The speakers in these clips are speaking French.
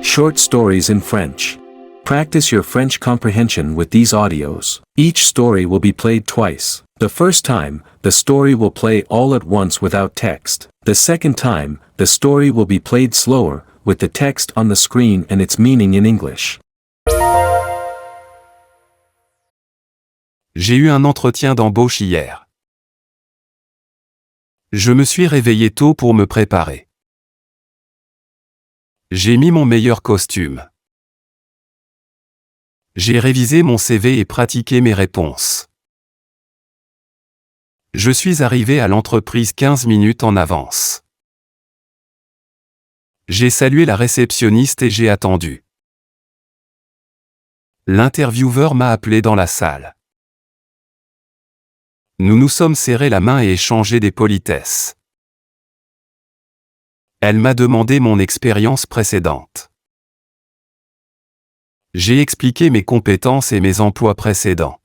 Short stories in French. Practice your French comprehension with these audios. Each story will be played twice. The first time, the story will play all at once without text. The second time, the story will be played slower, with the text on the screen and its meaning in English. J'ai eu un entretien d'embauche hier. Je me suis réveillé tôt pour me préparer. J'ai mis mon meilleur costume. J'ai révisé mon CV et pratiqué mes réponses. Je suis arrivé à l'entreprise 15 minutes en avance. J'ai salué la réceptionniste et j'ai attendu. L'intervieweur m'a appelé dans la salle. Nous nous sommes serrés la main et échangé des politesses. Elle m'a demandé mon expérience précédente. J'ai expliqué mes compétences et mes emplois précédents.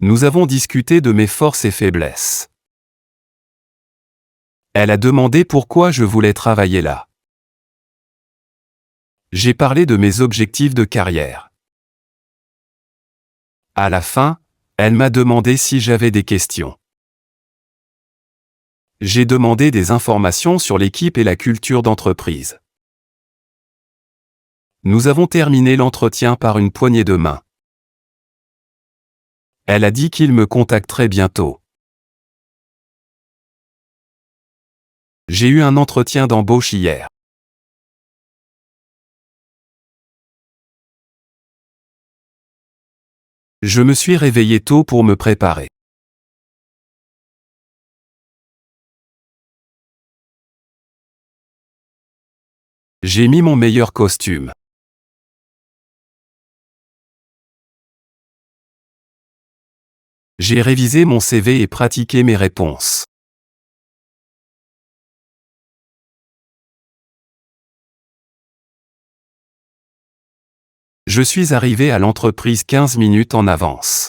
Nous avons discuté de mes forces et faiblesses. Elle a demandé pourquoi je voulais travailler là. J'ai parlé de mes objectifs de carrière. À la fin, elle m'a demandé si j'avais des questions. J'ai demandé des informations sur l'équipe et la culture d'entreprise. Nous avons terminé l'entretien par une poignée de main. Elle a dit qu'il me contacterait bientôt. J'ai eu un entretien d'embauche hier. Je me suis réveillé tôt pour me préparer. J'ai mis mon meilleur costume. J'ai révisé mon CV et pratiqué mes réponses. Je suis arrivé à l'entreprise 15 minutes en avance.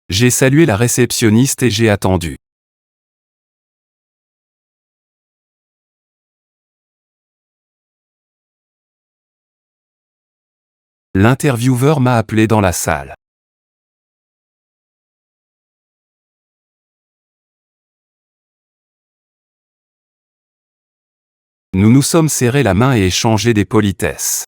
J'ai salué la réceptionniste et j'ai attendu. L'intervieweur m'a appelé dans la salle. Nous nous sommes serrés la main et échangé des politesses.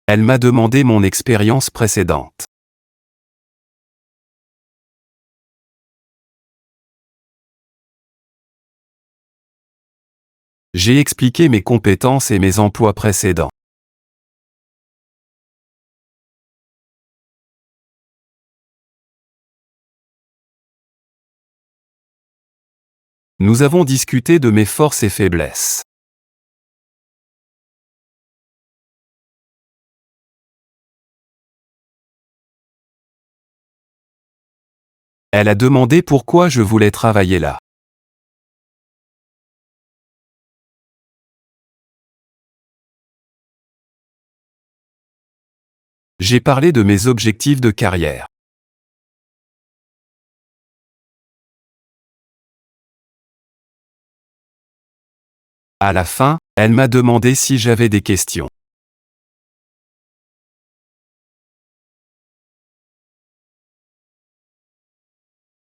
Elle m'a demandé mon expérience précédente. J'ai expliqué mes compétences et mes emplois précédents. Nous avons discuté de mes forces et faiblesses. Elle a demandé pourquoi je voulais travailler là. J'ai parlé de mes objectifs de carrière. À la fin, elle m'a demandé si j'avais des questions.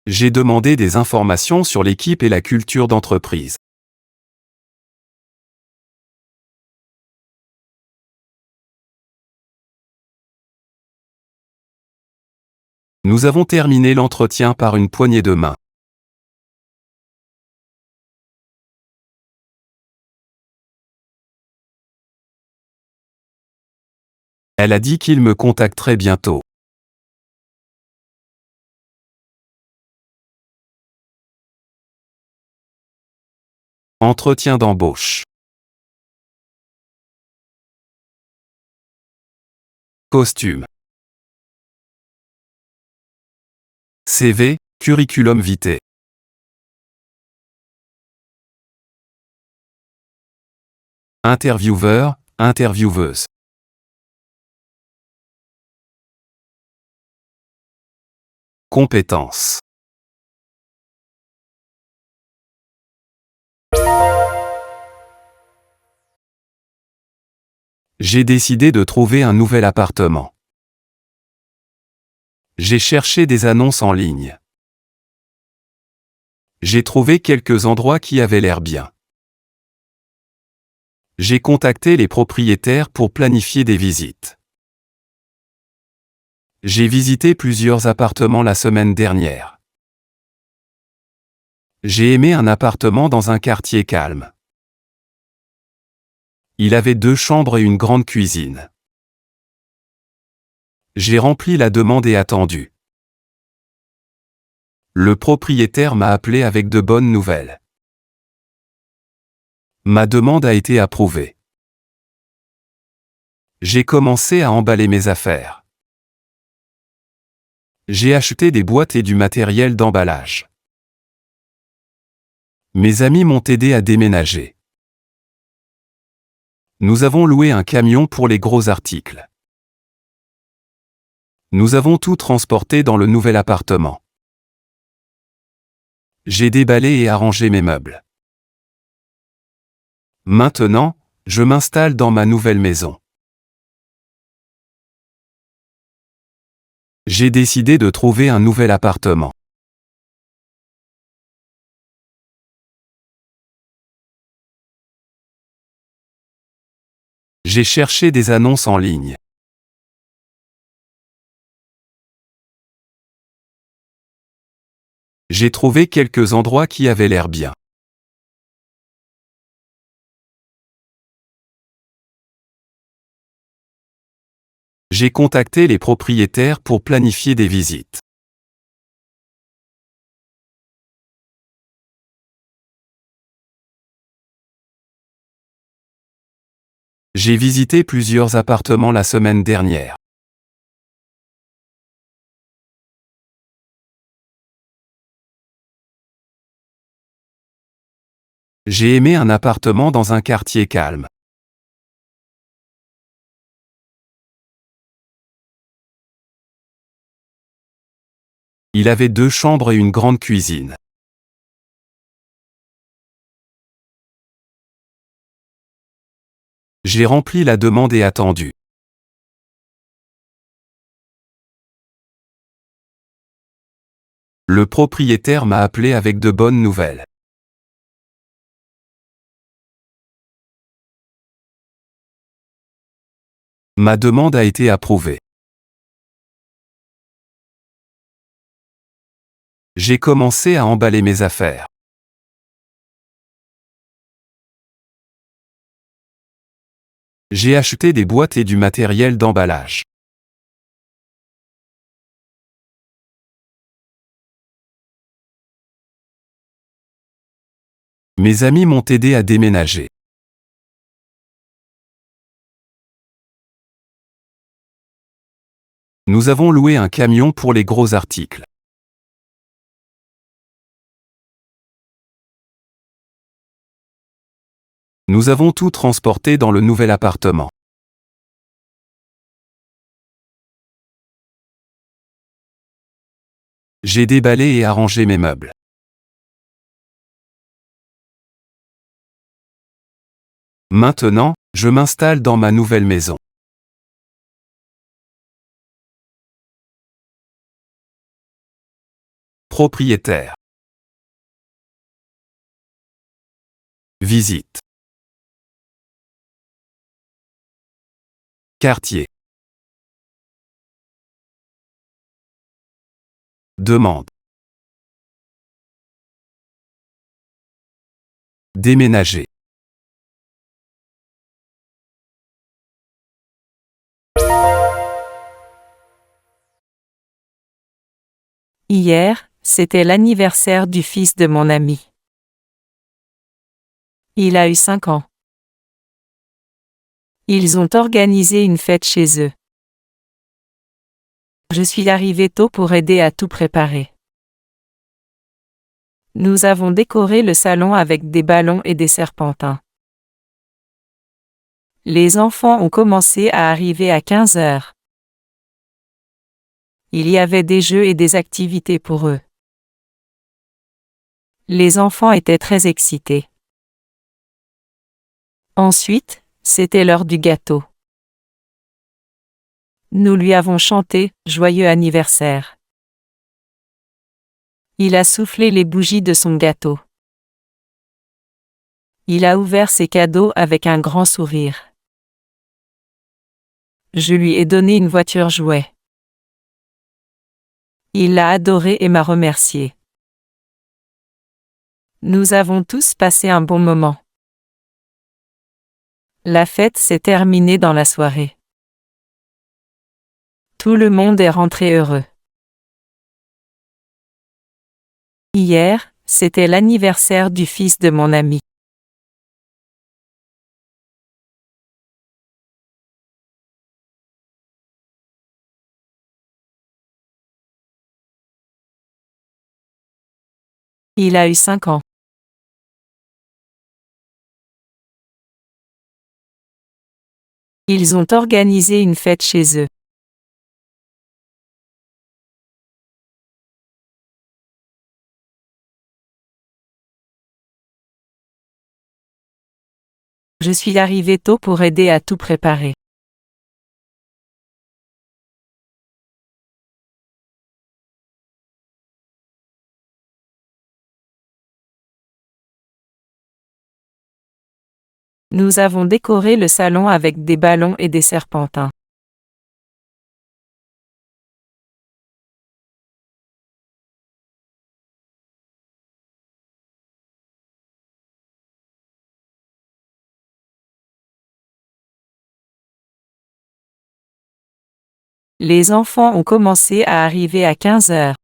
J'ai demandé des informations sur l'équipe et la culture d'entreprise. Nous avons terminé l'entretien par une poignée de main. Elle a dit qu'il me contacterait bientôt. Entretien d'embauche. Costume. CV, curriculum vitae. Intervieweur, intervieweuse. Compétences. J'ai décidé de trouver un nouvel appartement. J'ai cherché des annonces en ligne. J'ai trouvé quelques endroits qui avaient l'air bien. J'ai contacté les propriétaires pour planifier des visites. J'ai visité plusieurs appartements la semaine dernière. J'ai aimé un appartement dans un quartier calme. Il avait 2 chambres et une grande cuisine. J'ai rempli la demande et attendu. Le propriétaire m'a appelé avec de bonnes nouvelles. Ma demande a été approuvée. J'ai commencé à emballer mes affaires. J'ai acheté des boîtes et du matériel d'emballage. Mes amis m'ont aidé à déménager. Nous avons loué un camion pour les gros articles. Nous avons tout transporté dans le nouvel appartement. J'ai déballé et arrangé mes meubles. Maintenant, je m'installe dans ma nouvelle maison. J'ai décidé de trouver un nouvel appartement. J'ai cherché des annonces en ligne. J'ai trouvé quelques endroits qui avaient l'air bien. J'ai contacté les propriétaires pour planifier des visites. J'ai visité plusieurs appartements la semaine dernière. J'ai aimé un appartement dans un quartier calme. Il avait 2 chambres et une grande cuisine. J'ai rempli la demande et attendu. Le propriétaire m'a appelé avec de bonnes nouvelles. Ma demande a été approuvée. J'ai commencé à emballer mes affaires. J'ai acheté des boîtes et du matériel d'emballage. Mes amis m'ont aidé à déménager. Nous avons loué un camion pour les gros articles. Nous avons tout transporté dans le nouvel appartement. J'ai déballé et arrangé mes meubles. Maintenant, je m'installe dans ma nouvelle maison. Propriétaire. Visite. Quartier. Demande. Déménager. Hier, c'était l'anniversaire du fils de mon ami. Il a eu 5 ans. Ils ont organisé une fête chez eux. Je suis arrivé tôt pour aider à tout préparer. Nous avons décoré le salon avec des ballons et des serpentins. Les enfants ont commencé à arriver à 15 heures. Il y avait des jeux et des activités pour eux. Les enfants étaient très excités. Ensuite, c'était l'heure du gâteau. Nous lui avons chanté « Joyeux anniversaire ». Il a soufflé les bougies de son gâteau. Il a ouvert ses cadeaux avec un grand sourire. Je lui ai donné une voiture jouet. Il l'a adoré et m'a remercié. Nous avons tous passé un bon moment. La fête s'est terminée dans la soirée. Tout le monde est rentré heureux. Hier, c'était l'anniversaire du fils de mon ami. Il a eu 5 ans. Ils ont organisé une fête chez eux. Je suis arrivé tôt pour aider à tout préparer. Nous avons décoré le salon avec des ballons et des serpentins. Les enfants ont commencé à arriver à 15 heures.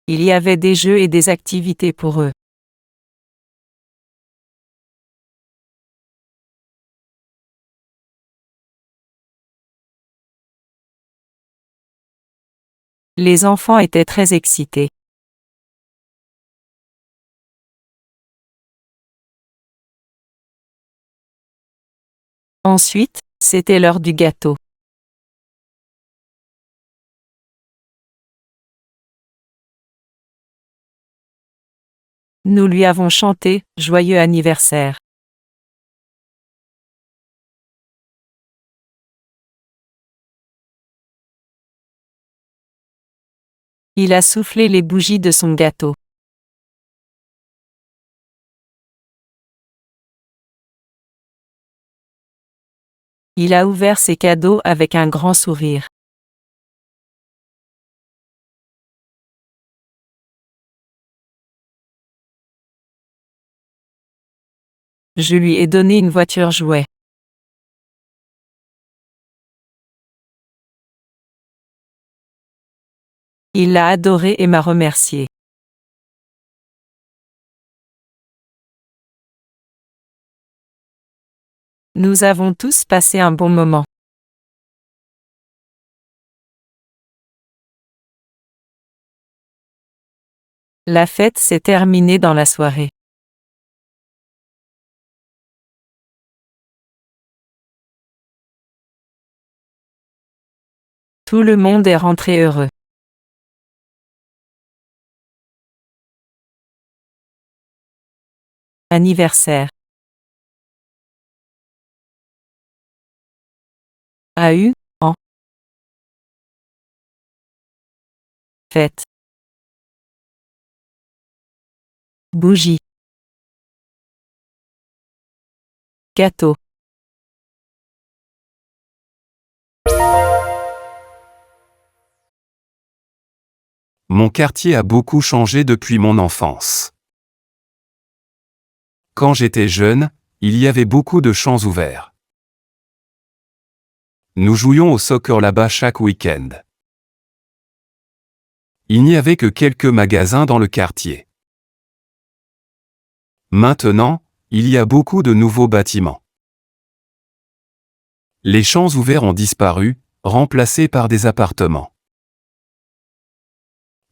Il y avait des jeux et des activités pour eux. Les enfants étaient très excités. Ensuite, c'était l'heure du gâteau. Nous lui avons chanté « Joyeux anniversaire ». Il a soufflé les bougies de son gâteau. Il a ouvert ses cadeaux avec un grand sourire. Je lui ai donné une voiture jouet. Il l'a adoré et m'a remercié. Nous avons tous passé un bon moment. La fête s'est terminée dans la soirée. Tout le monde est rentré heureux. Anniversaire. A eu, en. Fête. Bougie. Gâteau. Mon quartier a beaucoup changé depuis mon enfance. Quand j'étais jeune, il y avait beaucoup de champs ouverts. Nous jouions au soccer là-bas chaque week-end. Il n'y avait que quelques magasins dans le quartier. Maintenant, il y a beaucoup de nouveaux bâtiments. Les champs ouverts ont disparu, remplacés par des appartements.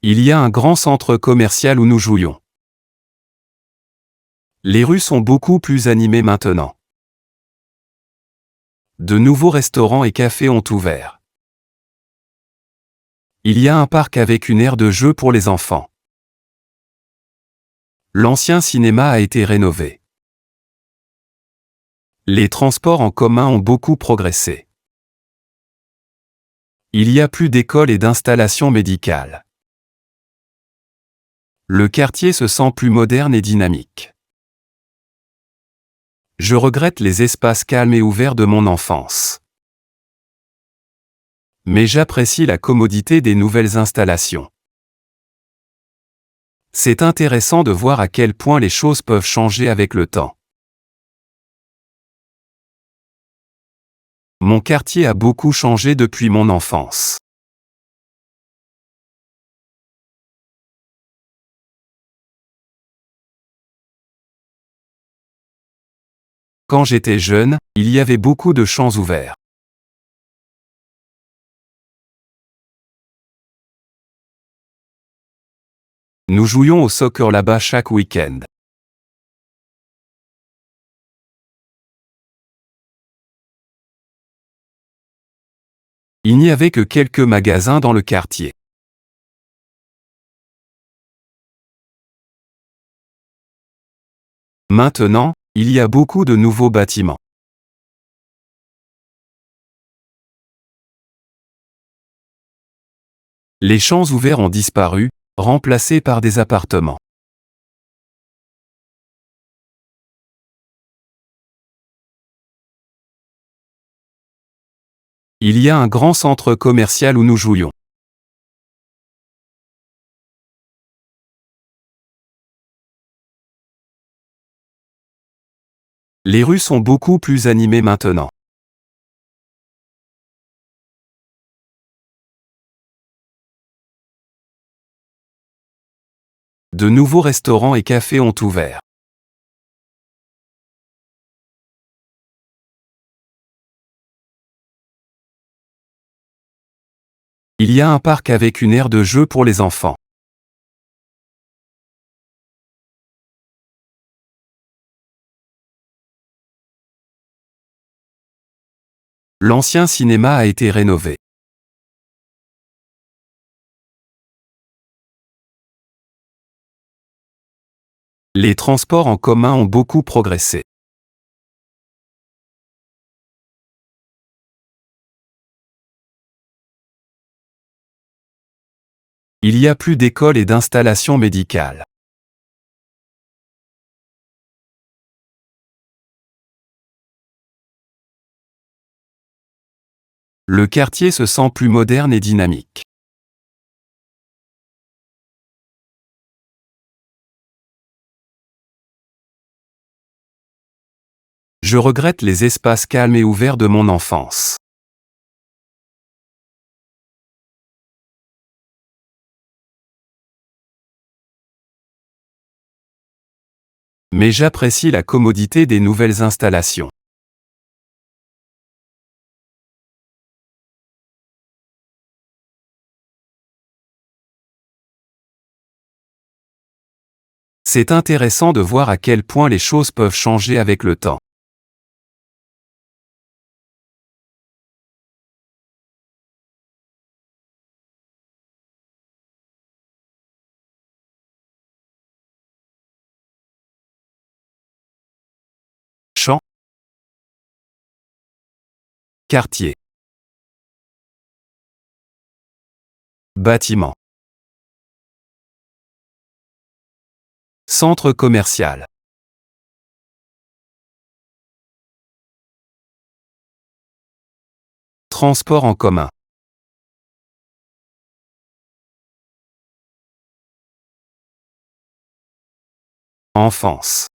Il y a un grand centre commercial où nous jouions. Les rues sont beaucoup plus animées maintenant. De nouveaux restaurants et cafés ont ouvert. Il y a un parc avec une aire de jeu pour les enfants. L'ancien cinéma a été rénové. Les transports en commun ont beaucoup progressé. Il y a plus d'écoles et d'installations médicales. Le quartier se sent plus moderne et dynamique. Je regrette les espaces calmes et ouverts de mon enfance. Mais j'apprécie la commodité des nouvelles installations. C'est intéressant de voir à quel point les choses peuvent changer avec le temps. Mon quartier a beaucoup changé depuis mon enfance. Quand j'étais jeune, il y avait beaucoup de champs ouverts. Nous jouions au soccer là-bas chaque week-end. Il n'y avait que quelques magasins dans le quartier. Maintenant, il y a beaucoup de nouveaux bâtiments. Les champs ouverts ont disparu, remplacés par des appartements. Il y a un grand centre commercial où nous jouions. Les rues sont beaucoup plus animées maintenant. De nouveaux restaurants et cafés ont ouvert. Il y a un parc avec une aire de jeu pour les enfants. L'ancien cinéma a été rénové. Les transports en commun ont beaucoup progressé. Il y a plus d'écoles et d'installations médicales. Le quartier se sent plus moderne et dynamique. Je regrette les espaces calmes et ouverts de mon enfance. Mais j'apprécie la commodité des nouvelles installations. C'est intéressant de voir à quel point les choses peuvent changer avec le temps. Champ, quartier, bâtiment, centre commercial, transport en commun, enfance.